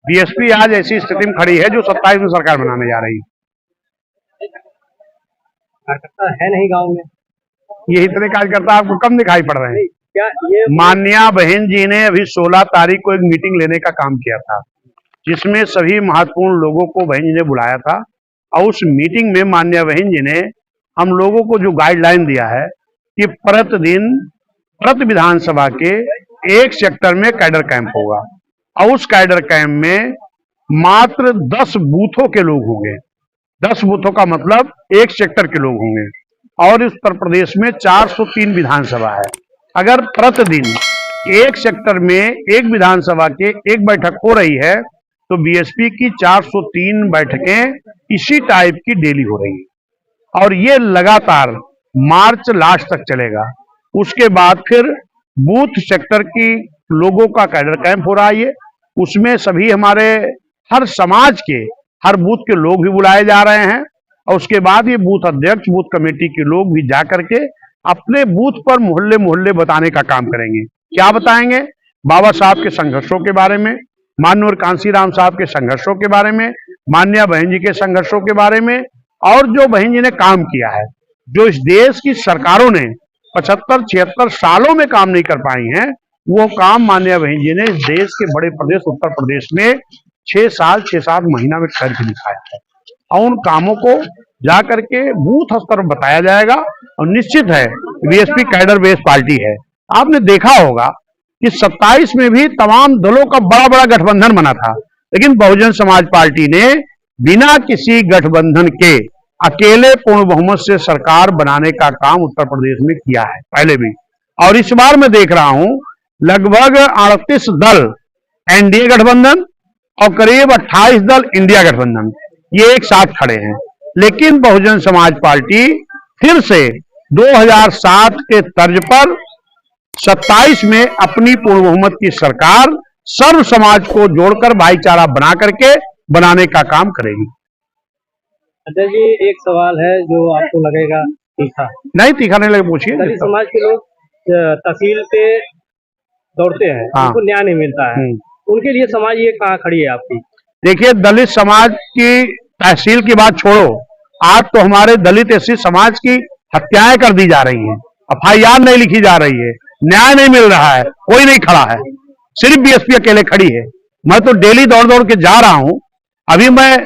BSP आज ऐसी स्थिति में खड़ी है जो 27 में सरकार बनाने जा रही है। कार्यकर्ता है नहीं गांव में, ये इतने कार्यकर्ता आपको कम दिखाई पड़ रहे हैं। क्या ये माननीय बहन जी ने अभी 16 तारीख को एक मीटिंग लेने का काम किया था, जिसमें सभी महत्वपूर्ण लोगों को बहन जी ने बुलाया था। और उस मीटिंग में माननीय बहन जी ने हम लोगों को जो गाइडलाइन दिया है कि प्रतिदिन प्रति विधानसभा के एक सेक्टर में कैडर कैंप होगा और उस कैडर कैंप में मात्र 10 बूथों के लोग होंगे। 10 बूथों का मतलब एक सेक्टर के लोग होंगे और इस उत्तर प्रदेश में 403 विधानसभा है। अगर प्रतिदिन एक सेक्टर में एक विधानसभा के एक बैठक हो रही है तो बीएसपी की 403 बैठकें इसी टाइप की डेली हो रही है और ये लगातार मार्च लास्ट तक चलेगा। उसके बाद फिर बूथ सेक्टर की लोगों का कैडर कैंप हो रहा है। उसमें सभी हमारे हर समाज के हर बूथ के लोग भी बुलाए जा रहे हैं और उसके बाद ये बूथ अध्यक्ष बूथ कमेटी के लोग भी जा करके अपने बूथ पर मोहल्ले मोहल्ले बताने का काम करेंगे। क्या बताएंगे? बाबा साहब के संघर्षों के बारे में, माननीय कांसीराम साहब के संघर्षों के बारे में, माननीय बहन जी के संघर्षों के बारे में और जो बहन जी ने काम किया है, जो इस देश की सरकारों ने 75-76 सालों में काम नहीं कर पाई हैं, वो काम माननीय बहन जी ने इस देश के बड़े प्रदेश उत्तर प्रदेश में 6 साल 6-7 महीना में करके दिखाया है और उन कामों को जा करके बूथ स्तर पर बताया जाएगा। और निश्चित है बीएसपी कैडर बेस्ड पार्टी है। आपने देखा होगा कि 27 में भी तमाम दलों का बड़ा बड़ा गठबंधन बना था, लेकिन बहुजन समाज पार्टी ने बिना किसी गठबंधन के अकेले पूर्ण बहुमत से सरकार बनाने का काम उत्तर प्रदेश में किया है पहले भी। और इस बार मैं देख रहा हूं लगभग 38 दल एनडीए गठबंधन और करीब 28 दल इंडिया गठबंधन ये एक साथ खड़े हैं। लेकिन बहुजन समाज पार्टी फिर से 2007 के तर्ज पर 27 में अपनी पूर्ण बहुमत की सरकार सर्व समाज को जोड़कर भाईचारा बना करके बनाने का काम करेगी। अध्यक्ष जी, एक सवाल है जो आपको लगेगा तीखा, नहीं तीखा नहीं लगे, पूछिए। दलित समाज के लोग तहसील पे दौड़ते हैं, हाँ। उनको न्याय नहीं मिलता है, उनके लिए समाज ये कहाँ खड़ी है आपकी? देखिए, दलित समाज की तहसील की बात छोड़ो, आज तो हमारे दलित एससी समाज की हत्याएं कर दी जा रही हैं, एफआईआर नहीं लिखी जा रही है, न्याय नहीं मिल रहा है, कोई नहीं खड़ा है, सिर्फ बीएसपी अकेले खड़ी है। मैं तो डेली दौड़ दौड़ के जा रहा हूं। अभी मैं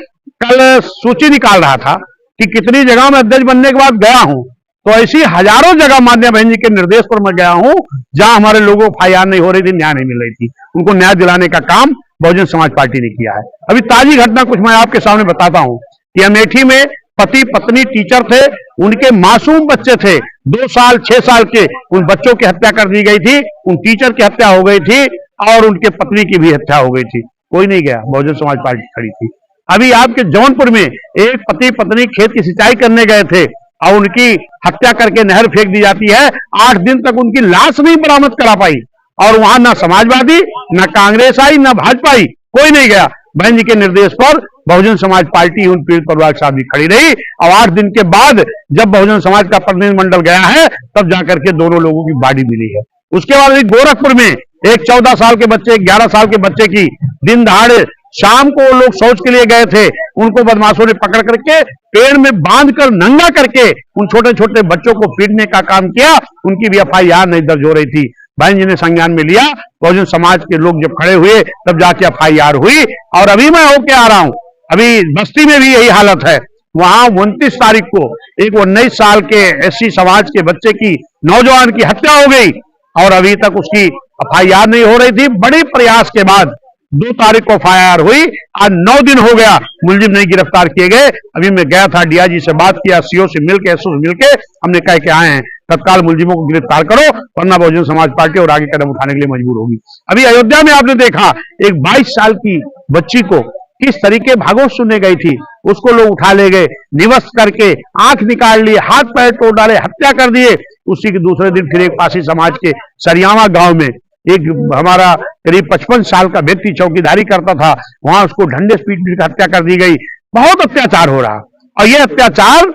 कल सूची निकाल रहा था कि कितनी जगह मैं अध्यक्ष बनने के बाद गया हूं, तो ऐसी हजारों जगह माननीय बहन जी के निर्देश पर मैं गया हूं जहां हमारे लोगों को एफआईआर नहीं हो रही थी, न्याय नहीं मिल रही थी। उनको न्याय दिलाने का काम बहुजन समाज पार्टी ने किया है। अभी ताजी घटना कुछ मैं आपके सामने बताता हूं कि अमेठी में पति पत्नी टीचर थे, उनके मासूम बच्चे थे 2 साल 6 साल के, उन बच्चों की हत्या कर दी गई थी, उन टीचर की हत्या हो गई थी और उनके पत्नी की भी हत्या हो गई थी। कोई नहीं गया, बहुजन समाज पार्टी खड़ी थी। अभी आपके जौनपुर में एक पति पत्नी खेत की सिंचाई करने गए थे और उनकी हत्या करके नहर फेंक दी जाती है। 8 दिन तक उनकी लाश नहीं बरामद करा पाई और वहां ना समाजवादी ना कांग्रेस आई ना भाजपा आई, कोई नहीं गया। बहन जी के निर्देश पर बहुजन समाज पार्टी उन पीड़ित परिवार के साथ भी खड़ी रही और 8 दिन के बाद जब बहुजन समाज का प्रतिनिधिमंडल गया है तब जाकर के दोनों लोगों की बॉडी मिली है। उसके बाद गोरखपुर में एक 14 साल के बच्चे 11 साल के बच्चे की दिन दहाड़े शाम को लोग शौच के लिए गए थे, उनको बदमाशों ने पकड़ करके पेड़ में बांधकर नंगा करके उन छोटे छोटे बच्चों को पीटने का काम किया। उनकी भी एफआईआर नहीं दर्ज हो रही थी, बहन जी ने संज्ञान में लिया। बहुजन समाज के लोग जब खड़े हुए तब जाके एफआईआर हुई। और अभी मैं होके आ रहा हूं, अभी बस्ती में भी यही हालत है। वहां 29 तारीख को एक 19 साल के एससी समाज के बच्चे की नौजवान की हत्या हो गई और अभी तक उसकी एफआईआर नहीं हो रही थी। बड़े प्रयास के बाद 2 तारीख को एफआईआर हुई, आज 9 दिन हो गया, मुलजिम नहीं गिरफ्तार किए गए। अभी मैं गया था, डीआईजी से बात किया, सीओ से मिलकर एसओ से मिलकर हमने कह के आए हैं तत्काल मुलजिमों को गिरफ्तार करो, वरना बहुजन समाज पार्टी और आगे कदम उठाने के लिए मजबूर होगी। अभी अयोध्या में आपने देखा एक 22 साल की बच्ची को किस तरीके भागवत सुनने गई थी, उसको लोग उठा ले गए, निवस्त करके आंख निकाल लिए, हाथ पैर तोड़ डाले, हत्या कर दिए। उसी के दूसरे दिन फिर एक पासी समाज के सरियावा गांव में एक हमारा करीब 55 साल का व्यक्ति चौकीदारी करता था, वहां उसको डंडे से पीट हत्या कर दी गई। बहुत अत्याचार हो रहा और ये अत्याचार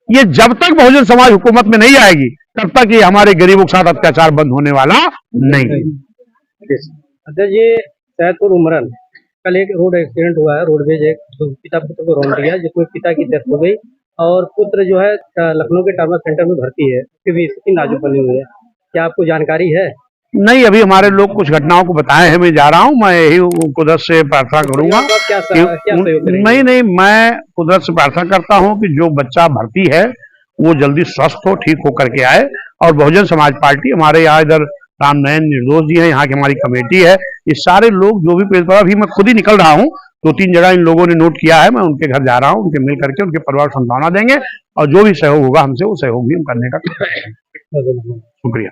ये जब तक बहुजन समाज हुकूमत में नहीं आएगी तब तक ये हमारे गरीबों के साथ अत्याचार बंद होने वाला नहीं। अध्यक्ष जी, सैदपुर उमरन कल एक रोड एक्सीडेंट हुआ है, रोडवेज एक पिता पुत्र को रौंद दिया, जिसमें पिता की डेथ हो गई और पुत्र जो है लखनऊ के ट्रामा सेंटर में भर्ती है, उसकी भी स्थिति नाजुक बनी हुई है। क्या आपको जानकारी है? नहीं, अभी हमारे लोग कुछ घटनाओं को बताए हैं, मैं जा रहा हूँ, मैं यही कुदरत से प्रार्थना करूंगा क्या कि सहयोग करेंगे? नहीं, मैं कुदरत से प्रार्थना करता हूँ कि जो बच्चा भर्ती है वो जल्दी स्वस्थ हो, ठीक होकर के आए। और बहुजन समाज पार्टी, हमारे यहाँ इधर राम नयन निर्दोष जी हैं, यहाँ की हमारी कमेटी है, ये सारे लोग जो भी प्रेरित, अभी मैं खुद ही निकल रहा हूँ, 2-3 जगह इन लोगों ने नोट किया है, मैं उनके घर जा रहा हूँ, उनके मिल करके उनके परिवार को सांत्वना देंगे और जो भी सहयोग होगा हमसे वो सहयोग भी हम करने का। शुक्रिया।